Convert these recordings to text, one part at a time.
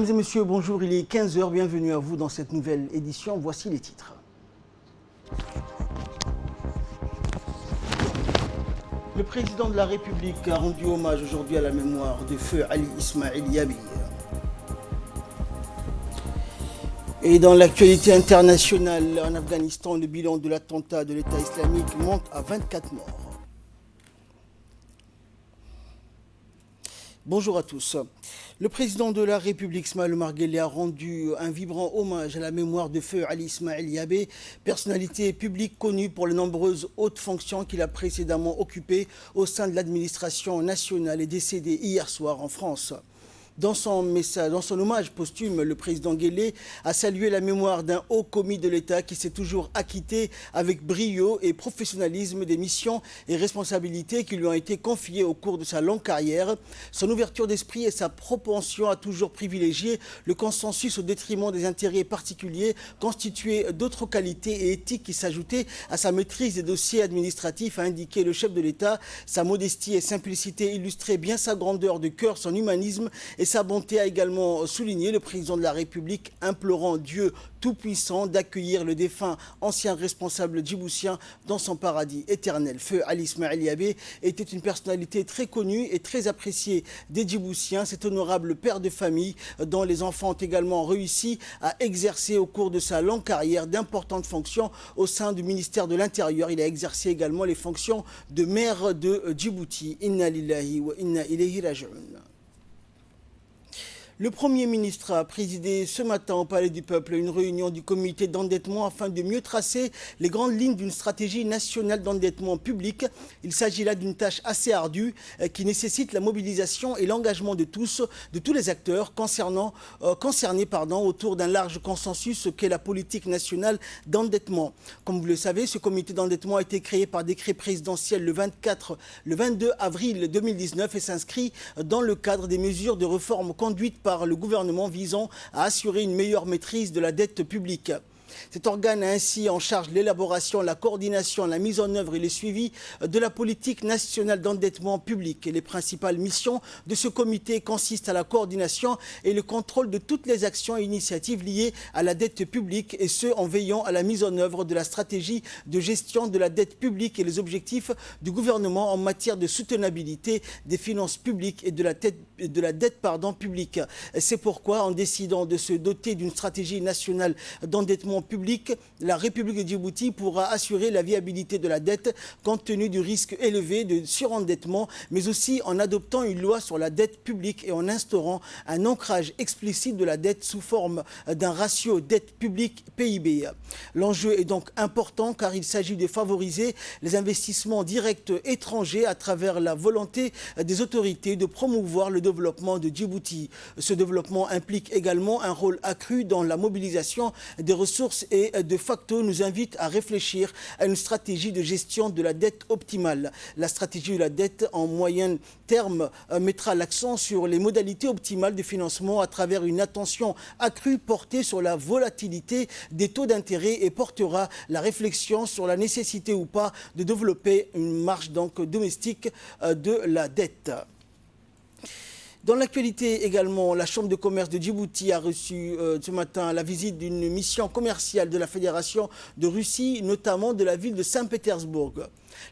Mesdames et messieurs, bonjour, il est 15 h, bienvenue à vous dans cette nouvelle édition. Voici les titres. Le président de la République a rendu hommage aujourd'hui à la mémoire de feu Ali Ismail Yabi. Et dans l'actualité internationale, en Afghanistan, le bilan de l'attentat de l'État islamique monte à 24 morts. Bonjour à tous. Le président de la République, Ismaël Omar Guelleh, a rendu un vibrant hommage à la mémoire de feu Ali Ismail Yabi, personnalité publique connue pour les nombreuses hautes fonctions qu'il a précédemment occupées au sein de l'administration nationale et décédé hier soir en France. Dans son hommage posthume, le président Guelleh a salué la mémoire d'un haut commis de l'État qui s'est toujours acquitté avec brio et professionnalisme des missions et responsabilités qui lui ont été confiées au cours de sa longue carrière. Son ouverture d'esprit et sa propension à toujours privilégier le consensus au détriment des intérêts particuliers constituaient d'autres qualités et éthiques qui s'ajoutaient à sa maîtrise des dossiers administratifs, a indiqué le chef de l'État. Sa modestie et simplicité illustraient bien sa grandeur de cœur, son humanisme et sa bonté, a également souligné le président de la République, implorant Dieu Tout-Puissant d'accueillir le défunt ancien responsable djiboutien dans son paradis éternel. Feu Ali Ismail Yabi était une personnalité très connue et très appréciée des Djiboutiens. Cet honorable père de famille, dont les enfants ont également réussi à exercer au cours de sa longue carrière d'importantes fonctions au sein du ministère de l'Intérieur. Il a exercé également les fonctions de maire de Djibouti. Inna lillahi wa inna ilayhi raji'un. Le Premier ministre a présidé ce matin au Palais du Peuple une réunion du comité d'endettement afin de mieux tracer les grandes lignes d'une stratégie nationale d'endettement public. Il s'agit là d'une tâche assez ardue qui nécessite la mobilisation et l'engagement de tous les acteurs concernés autour d'un large consensus qu'est la politique nationale d'endettement. Comme vous le savez, ce comité d'endettement a été créé par décret présidentiel le 22 avril 2019 et s'inscrit dans le cadre des mesures de réforme conduites par le gouvernement visant à assurer une meilleure maîtrise de la dette publique. Cet organe a ainsi en charge l'élaboration, la coordination, la mise en œuvre et le suivi de la politique nationale d'endettement public. Et les principales missions de ce comité consistent à la coordination et le contrôle de toutes les actions et initiatives liées à la dette publique, et ce en veillant à la mise en œuvre de la stratégie de gestion de la dette publique et les objectifs du gouvernement en matière de soutenabilité des finances publiques et de la dette publique. C'est pourquoi, en décidant de se doter d'une stratégie nationale d'endettement public, la République de Djibouti pourra assurer la viabilité de la dette compte tenu du risque élevé de surendettement, mais aussi en adoptant une loi sur la dette publique et en instaurant un ancrage explicite de la dette sous forme d'un ratio dette publique PIB. L'enjeu est donc important car il s'agit de favoriser les investissements directs étrangers à travers la volonté des autorités de promouvoir le développement de Djibouti. Ce développement implique également un rôle accru dans la mobilisation des ressources et de facto nous invite à réfléchir à une stratégie de gestion de la dette optimale. La stratégie de la dette en moyen terme mettra l'accent sur les modalités optimales de financement à travers une attention accrue portée sur la volatilité des taux d'intérêt et portera la réflexion sur la nécessité ou pas de développer une marge domestique de la dette. Dans l'actualité également, la Chambre de commerce de Djibouti a reçu ce matin la visite d'une mission commerciale de la Fédération de Russie, notamment de la ville de Saint-Pétersbourg.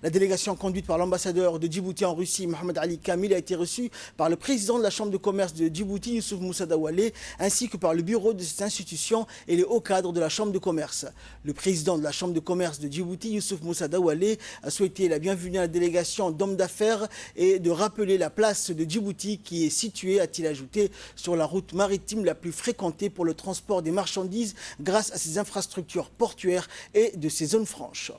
La délégation conduite par l'ambassadeur de Djibouti en Russie, Mohamed Ali Kamil, a été reçue par le président de la Chambre de commerce de Djibouti, Youssouf Moussa Dawalé, ainsi que par le bureau de cette institution et les hauts cadres de la Chambre de commerce. Le président de la Chambre de commerce de Djibouti, Youssouf Moussa Dawalé, a souhaité la bienvenue à la délégation d'hommes d'affaires et de rappeler la place de Djibouti qui est située, a-t-il ajouté, sur la route maritime la plus fréquentée pour le transport des marchandises grâce à ses infrastructures portuaires et de ses zones franches.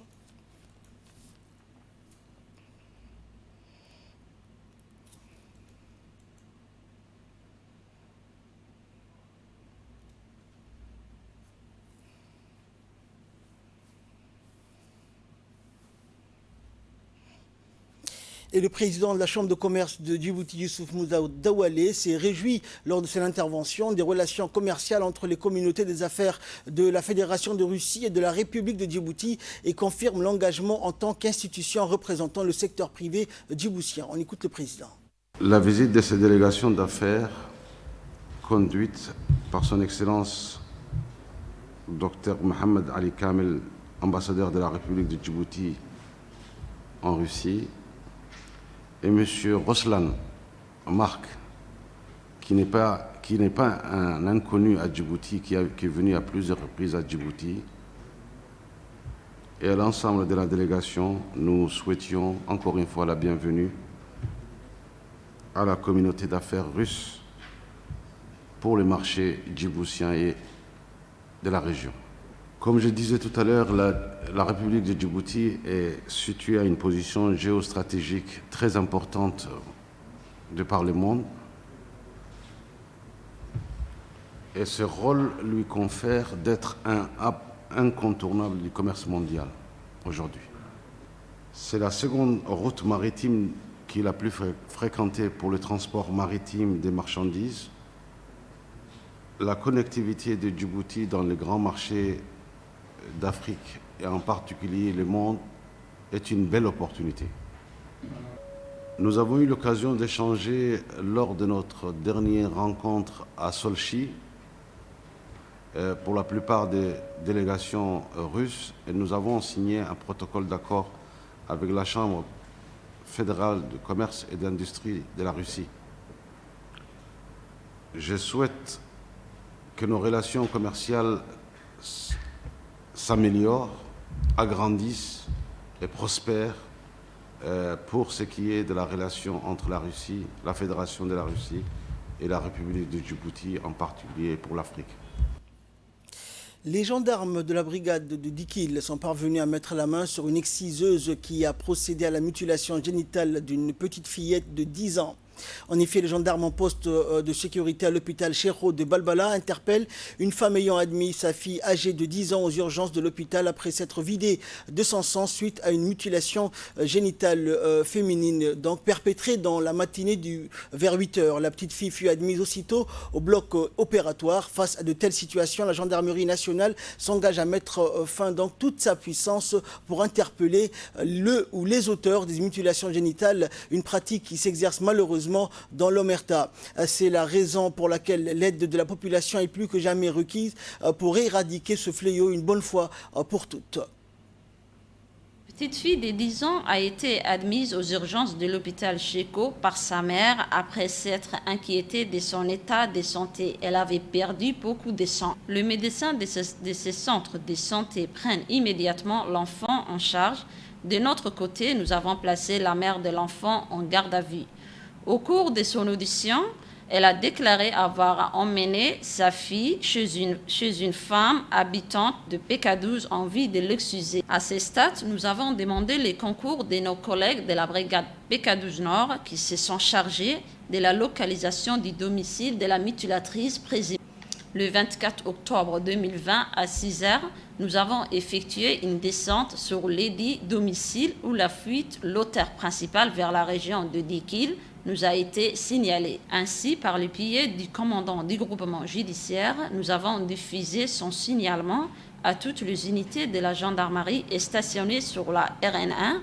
Et le président de la Chambre de commerce de Djibouti, Youssouf Moussa Dawalé, s'est réjoui lors de cette intervention des relations commerciales entre les communautés des affaires de la Fédération de Russie et de la République de Djibouti et confirme l'engagement en tant qu'institution représentant le secteur privé djiboutien. On écoute le président. La visite de ces délégations d'affaires conduite par son Excellence Dr Mohamed Ali Kamel, ambassadeur de la République de Djibouti en Russie, et M. Roslan Mark, qui n'est pas un inconnu à Djibouti, qui est venu à plusieurs reprises à Djibouti. Et à l'ensemble de la délégation, nous souhaitions encore une fois la bienvenue à la communauté d'affaires russe pour le marché djiboutien et de la région. Comme je disais tout à l'heure, la République de Djibouti est située à une position géostratégique très importante de par le monde. Et ce rôle lui confère d'être un hub incontournable du commerce mondial aujourd'hui. C'est la seconde route maritime qui est la plus fréquentée pour le transport maritime des marchandises. La connectivité de Djibouti dans les grands marchés d'Afrique et en particulier le monde est une belle opportunité. Nous avons eu l'occasion d'échanger lors de notre dernière rencontre à Solchi pour la plupart des délégations russes, et nous avons signé un protocole d'accord avec la Chambre fédérale de commerce et d'industrie de la Russie. Je souhaite que nos relations commerciales s'améliorent, agrandissent et prospèrent pour ce qui est de la relation entre la Russie, la Fédération de la Russie et la République de Djibouti, en particulier pour l'Afrique. Les gendarmes de la brigade de Dikil sont parvenus à mettre la main sur une exciseuse qui a procédé à la mutilation génitale d'une petite fillette de 10 ans. En effet, les gendarmes en poste de sécurité à l'hôpital Chéro de Balbala interpellent une femme ayant admis sa fille âgée de 10 ans aux urgences de l'hôpital après s'être vidée de son sang suite à une mutilation génitale féminine, donc perpétrée dans la matinée vers 8 heures. La petite fille fut admise aussitôt au bloc opératoire. Face à de telles situations, la gendarmerie nationale s'engage à mettre fin donc toute sa puissance pour interpeller le ou les auteurs des mutilations génitales, une pratique qui s'exerce malheureusement dans l'Omerta. C'est la raison pour laquelle l'aide de la population est plus que jamais requise pour éradiquer ce fléau une bonne fois pour toutes. Petite fille de 10 ans a été admise aux urgences de l'hôpital Chéco par sa mère après s'être inquiétée de son état de santé. Elle avait perdu beaucoup de sang. Le médecin de ces centres de santé prennent immédiatement l'enfant en charge. De notre côté, nous avons placé la mère de l'enfant en garde à vue. Au cours de son audition, elle a déclaré avoir emmené sa fille chez une femme habitante de PK12 en vue de l'excuser. À ce stade, nous avons demandé le concours de nos collègues de la brigade PK12 Nord qui se sont chargés de la localisation du domicile de la mutilatrice présumée. Le 24 octobre 2020 à 6 h, nous avons effectué une descente sur l'édit domicile où la fuite, l'auteur principal vers la région de Dikil, nous a été signalé. Ainsi, par le biais du commandant du groupement judiciaire, nous avons diffusé son signalement à toutes les unités de la gendarmerie stationnées sur la RN1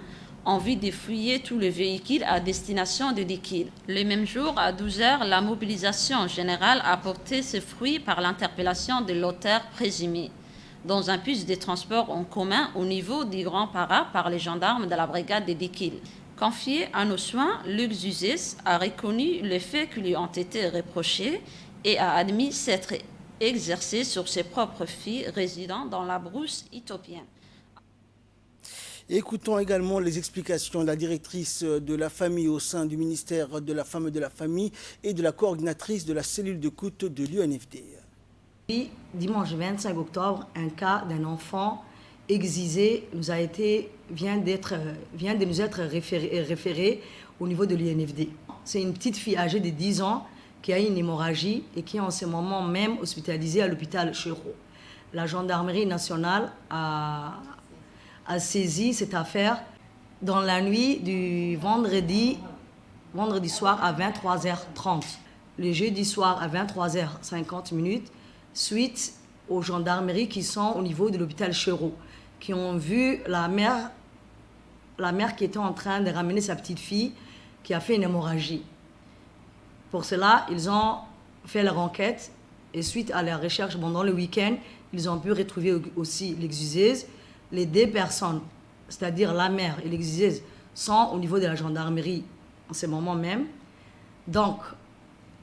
en vue de fouiller tous les véhicules à destination de Dikil. Le même jour, à 12 h, la mobilisation générale a porté ses fruits par l'interpellation de l'auteur présumé dans un bus de transport en commun au niveau du Grand Para par les gendarmes de la brigade de Dikil. Confié à nos soins, Luc Zuzès a reconnu les faits qui lui ont été reprochés et a admis s'être exercé sur ses propres filles résidant dans la brousse éthiopienne. Écoutons également les explications de la directrice de la famille au sein du ministère de la Femme et de la Famille et de la coordinatrice de la cellule d'écoute de l'UNFD. Dimanche 25 octobre, un cas d'un enfant excisé vient de nous être référé au niveau de l'UNFD. C'est une petite fille âgée de 10 ans qui a une hémorragie et qui est en ce moment même hospitalisée à l'hôpital Chéro. La gendarmerie nationale a saisi cette affaire dans la nuit du vendredi soir à 23h30. Le jeudi soir à 23h50, suite aux gendarmeries qui sont au niveau de l'hôpital Chéro, qui ont vu la mère qui était en train de ramener sa petite fille qui a fait une hémorragie. Pour cela, ils ont fait leur enquête et suite à la recherche pendant le week-end, ils ont pu retrouver aussi l'exuseuse. Les deux personnes, c'est-à-dire la mère et l'exuseuse, sont au niveau de la gendarmerie en ce moment même. Donc,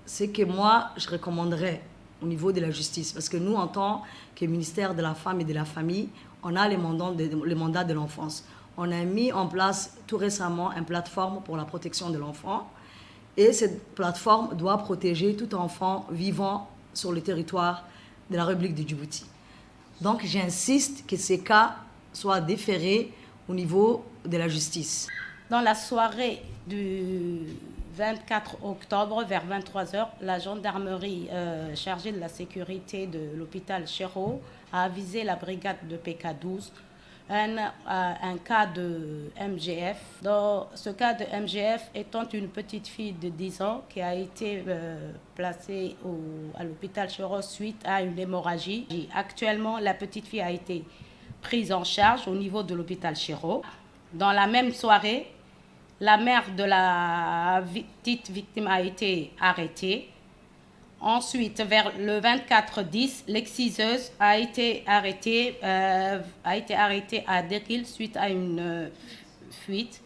c'est que moi, je recommanderais au niveau de la justice, parce que nous, en tant que ministère de la Femme et de la Famille, on a le mandat de l'enfance. On a mis en place tout récemment une plateforme pour la protection de l'enfant. Et cette plateforme doit protéger tout enfant vivant sur le territoire de la République de Djibouti. Donc j'insiste que ces cas soient déférés au niveau de la justice. Dans la soirée du 24 octobre, vers 23h, la gendarmerie chargée de la sécurité de l'hôpital Chéreau a avisé la brigade de PK12 un cas de MGF. Dans ce cas de MGF étant une petite fille de 10 ans qui a été placée à l'hôpital Chéreau suite à une hémorragie. Actuellement, la petite fille a été prise en charge au niveau de l'hôpital Chéreau. Dans la même soirée, la mère de la petite victime a été arrêtée. Ensuite, vers le 24-10, l'exciseuse a été arrêtée à Dekil suite à une fuite.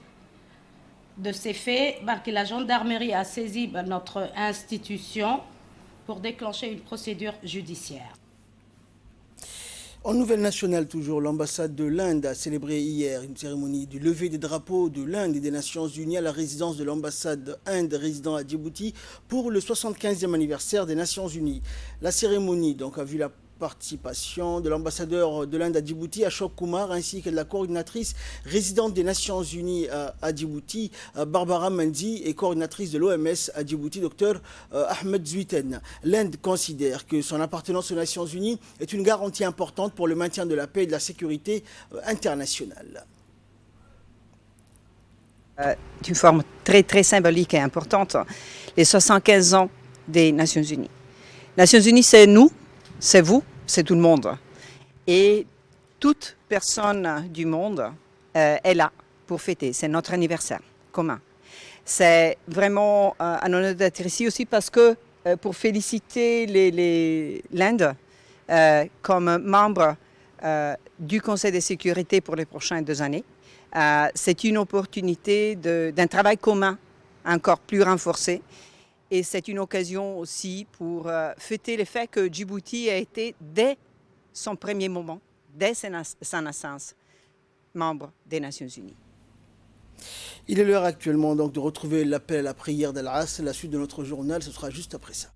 De ces faits, la gendarmerie a saisi notre institution pour déclencher une procédure judiciaire. En nouvelle nationale toujours, l'ambassade de l'Inde a célébré hier une cérémonie du lever des drapeaux de l'Inde et des Nations Unies à la résidence de l'ambassade Inde résidant à Djibouti pour le 75e anniversaire des Nations Unies. La cérémonie donc a vu la participation de l'ambassadeur de l'Inde à Djibouti, Ashok Kumar, ainsi que de la coordinatrice résidente des Nations Unies à Djibouti, Barbara Mandi, et coordinatrice de l'OMS à Djibouti, Dr Ahmed Zuiten. L'Inde considère que son appartenance aux Nations Unies est une garantie importante pour le maintien de la paix et de la sécurité internationale. D'une forme très, très symbolique et importante, les 75 ans des Nations Unies. Les Nations Unies, c'est nous, c'est vous, c'est tout le monde. Et toute personne du monde est là pour fêter. C'est notre anniversaire commun. C'est vraiment un honneur d'être ici aussi parce que pour féliciter l'Inde comme membre du Conseil de sécurité pour les prochaines 2 années, c'est une opportunité d'un travail commun encore plus renforcé. Et c'est une occasion aussi pour fêter le fait que Djibouti a été, dès son premier moment, dès sa naissance, membre des Nations Unies. Il est l'heure actuellement donc de retrouver l'appel à la prière d'Al-Asr. La suite de notre journal, ce sera juste après ça.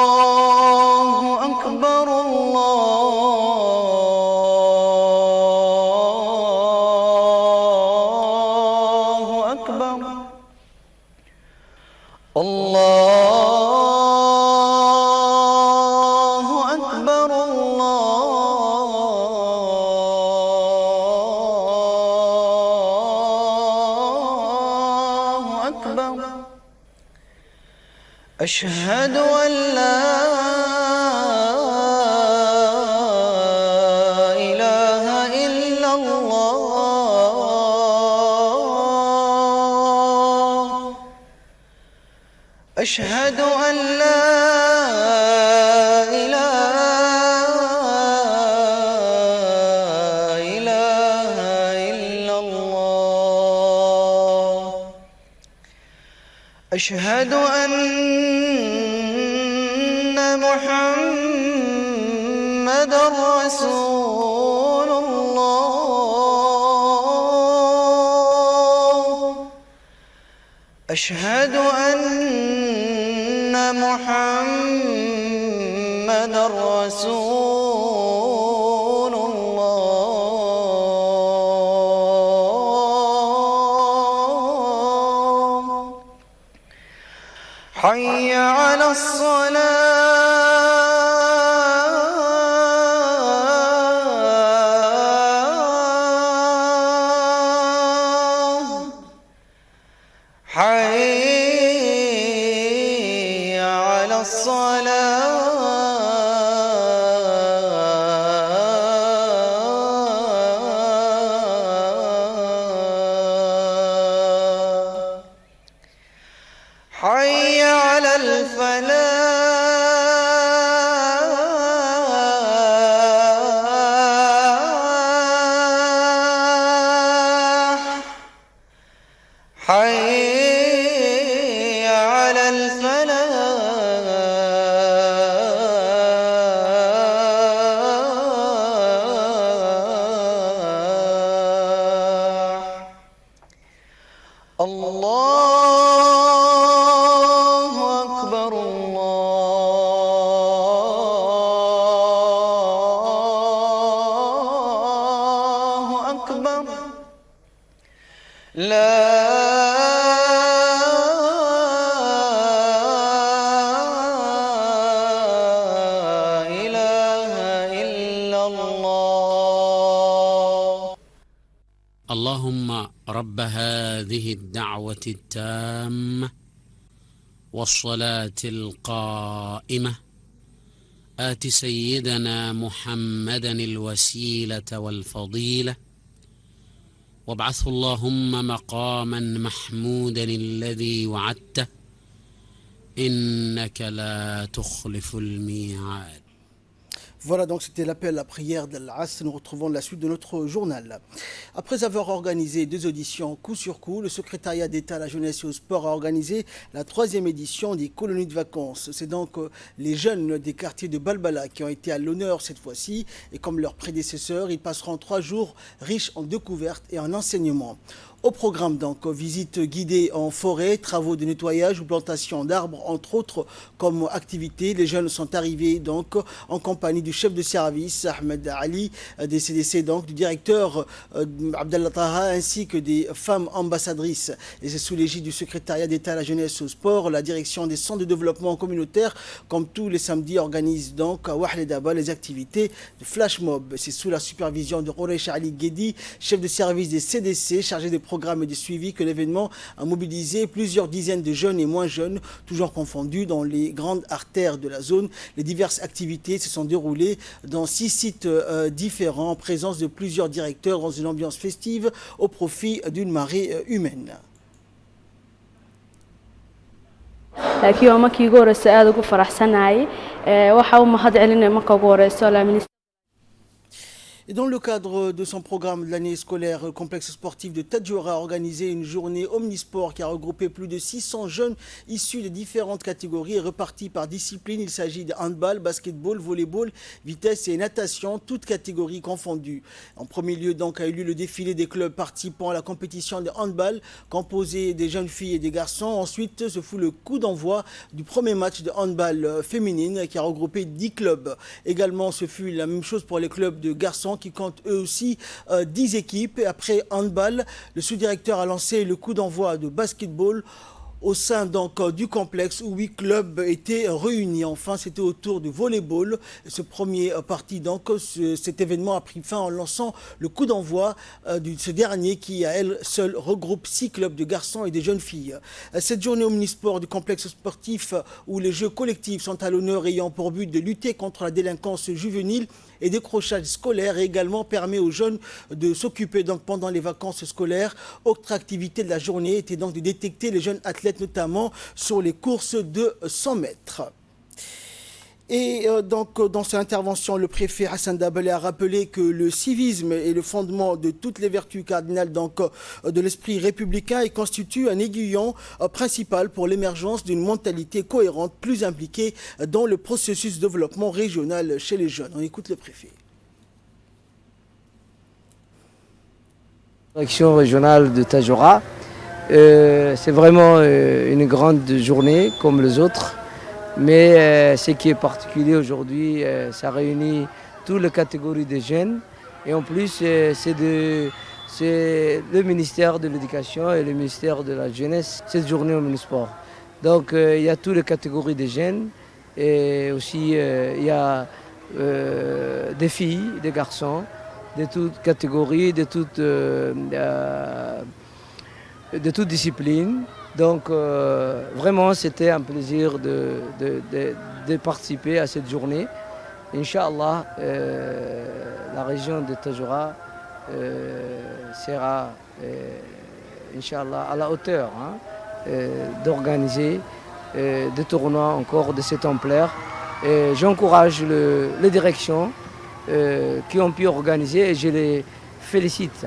الله أكبر الله أكبر الله أكبر الله أكبر أشهد أن لا إله إلا الله أشهد أن لا إله إلا الله أشهد أن محمد رسول الله أشهد أن محمد رسول الله إله إلا الله. اللهم رب هذه الدعوة التامة والصلاة القائمة آت سيدنا محمدا الوسيلة والفضيلة وابعثه اللهم مقاما محمودا الذي وعدته إنك لا تخلف الميعاد. Voilà, donc c'était l'appel à prière d'Al-As. Nous retrouvons la suite de notre journal. Après avoir organisé 2 auditions coup sur coup, le secrétariat d'État à la jeunesse et au sport a organisé la 3e édition des colonies de vacances. C'est donc les jeunes des quartiers de Balbala qui ont été à l'honneur cette fois-ci. Et comme leurs prédécesseurs, ils passeront 3 jours riches en découvertes et en enseignements. Au programme donc, visite guidée en forêt, travaux de nettoyage ou plantation d'arbres, entre autres comme activité. Les jeunes sont arrivés donc en compagnie du chef de service Ahmed Ali, des CDC donc, du directeur Abdallah Taha ainsi que des femmes ambassadrices. Et c'est sous l'égide du secrétariat d'État à la jeunesse et au sport, la direction des centres de développement communautaire, comme tous les samedis, organise donc à Wahdaba les activités de flash mob. C'est sous la supervision de Rouresh Ali Guedi, chef de service des CDC, chargé des programmes et des suivis, que l'événement a mobilisé plusieurs dizaines de jeunes et moins jeunes, toujours confondus dans les grandes artères de la zone. Les diverses activités se sont déroulées dans 6 sites différents, en présence de plusieurs directeurs dans une ambiance festive au profit d'une marée humaine. laakiin waa markii ugu horreysay aad ugu faraxsanahay waxa uu mahad celinay marka ugu horreyso la ministre. Et dans le cadre de son programme de l'année scolaire, le complexe sportif de Tadjoura a organisé une journée omnisport qui a regroupé plus de 600 jeunes issus de différentes catégories et repartis par discipline. Il s'agit de handball, basketball, volleyball, vitesse et natation, toutes catégories confondues. En premier lieu donc a eu lieu le défilé des clubs participant à la compétition de handball, composé des jeunes filles et des garçons. Ensuite, ce fut le coup d'envoi du premier match de handball féminine qui a regroupé 10 clubs. Également, ce fut la même chose pour les clubs de garçons qui comptent eux aussi 10 équipes. Et après handball, le sous-directeur a lancé le coup d'envoi de basketball au sein donc du complexe où 8 clubs étaient réunis. Enfin, c'était au tour du volleyball. Ce premier parti, donc, cet événement a pris fin en lançant le coup d'envoi de ce dernier qui, à elle seule, regroupe 6 clubs de garçons et de jeunes filles. Cette journée omnisport du complexe sportif où les jeux collectifs sont à l'honneur ayant pour but de lutter contre la délinquance juvénile et décrochage scolaire et également permet aux jeunes de s'occuper donc pendant les vacances scolaires. Autre activité de la journée était donc de détecter les jeunes athlètes, notamment sur les courses de 100 mètres. Et donc, dans cette intervention, le préfet Hassan Dabelé a rappelé que le civisme est le fondement de toutes les vertus cardinales donc, de l'esprit républicain et constitue un aiguillon principal pour l'émergence d'une mentalité cohérente, plus impliquée dans le processus de développement régional chez les jeunes. On écoute le préfet. Direction régionale de Tadjoura, c'est vraiment une grande journée comme les autres. Mais ce qui est particulier aujourd'hui, ça réunit toutes les catégories de jeunes. Et en plus, c'est le ministère de l'Éducation et le ministère de la Jeunesse, cette journée au Omnisport. Donc il y a toutes les catégories de jeunes. Et aussi il y a des filles, des garçons, de toutes catégories, de toutes disciplines. Donc vraiment c'était un plaisir de participer à cette journée. Inch'Allah, la région de Tadjoura sera Inch'Allah à la hauteur d'organiser des tournois encore de cette ampleur. J'encourage les directions qui ont pu organiser et je les félicite.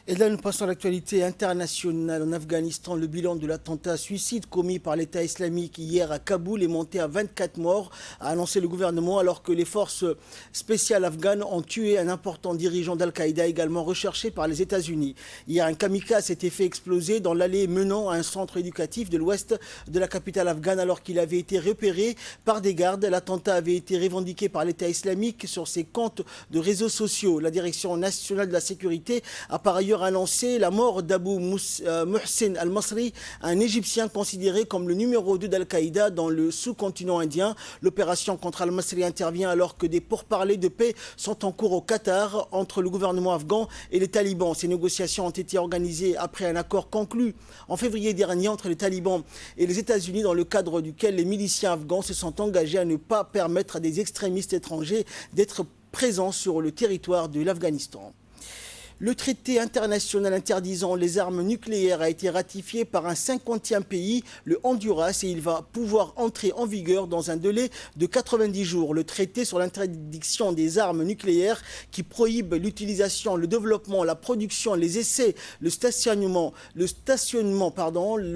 Et là, nous passons à l'actualité internationale. En Afghanistan, le bilan de l'attentat suicide commis par l'État islamique hier à Kaboul est monté à 24 morts, a annoncé le gouvernement, alors que les forces spéciales afghanes ont tué un important dirigeant d'Al-Qaïda, également recherché par les États-Unis. Hier, un kamikaze s'était fait exploser dans l'allée menant à un centre éducatif de l'ouest de la capitale afghane, alors qu'il avait été repéré par des gardes. L'attentat avait été revendiqué par l'État islamique sur ses comptes de réseaux sociaux. La Direction nationale de la sécurité a par ailleurs Extérieur a annoncé la mort d'Abou Mohsen al-Masri, un Égyptien considéré comme le numéro 2 d'Al-Qaïda dans le sous-continent indien. L'opération contre al-Masri intervient alors que des pourparlers de paix sont en cours au Qatar entre le gouvernement afghan et les talibans. Ces négociations ont été organisées après un accord conclu en février dernier entre les talibans et les États-Unis, dans le cadre duquel les miliciens afghans se sont engagés à ne pas permettre à des extrémistes étrangers d'être présents sur le territoire de l'Afghanistan. Le traité international interdisant les armes nucléaires a été ratifié par un 50e pays, le Honduras, et il va pouvoir entrer en vigueur dans un délai de 90 jours. Le traité sur l'interdiction des armes nucléaires qui prohibe l'utilisation, le développement, la production, les essais, le stationnement, le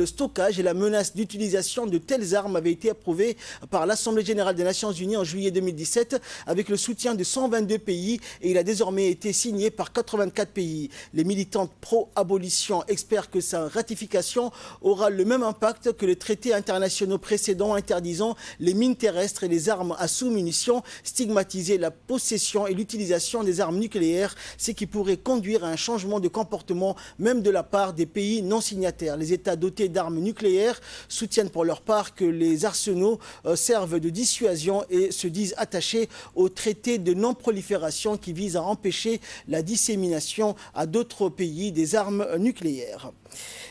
stockage et la menace d'utilisation de telles armes avait été approuvé par l'Assemblée générale des Nations unies en juillet 2017 avec le soutien de 122 pays et il a désormais été signé par 84 pays. Les militantes pro-abolition espèrent que sa ratification aura le même impact que les traités internationaux précédents interdisant les mines terrestres et les armes à sous-munitions, stigmatiser la possession et l'utilisation des armes nucléaires, ce qui pourrait conduire à un changement de comportement même de la part des pays non signataires. Les États dotés d'armes nucléaires soutiennent pour leur part que les arsenaux servent de dissuasion et se disent attachés au traité de non-prolifération qui vise à empêcher la dissémination à d'autres pays des armes nucléaires.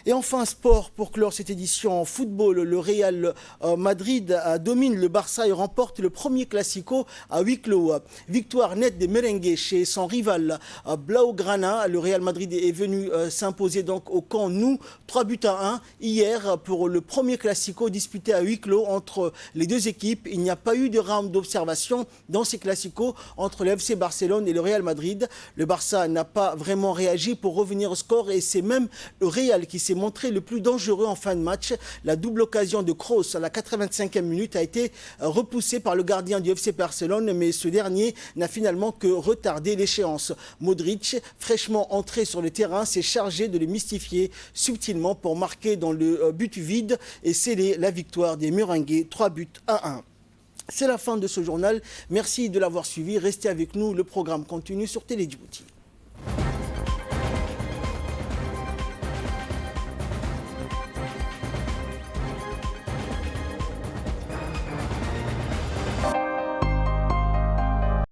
Et enfin, sport, pour clore cette édition en football, le Real Madrid domine le Barça et remporte le premier Classico à huis clos. Victoire nette des merengues chez son rival Blaugrana. Le Real Madrid est venu s'imposer donc au Camp Nou, 3-1 hier pour le premier Classico disputé à huis clos entre les deux équipes. Il n'y a pas eu de round d'observation dans ces Classicos entre le FC Barcelone et le Real Madrid. Le Barça n'a pas vraiment réagi pour revenir au score et c'est même le Real qui s'est montré le plus dangereux en fin de match. La double occasion de Kroos à la 85e minute a été repoussée par le gardien du FC Barcelone, mais ce dernier n'a finalement que retardé l'échéance. Modric, fraîchement entré sur le terrain, s'est chargé de le mystifier subtilement pour marquer dans le but vide et sceller la victoire des Merengues, 3-1. C'est la fin de ce journal. Merci de l'avoir suivi. Restez avec nous. Le programme continue sur Télé Djibouti.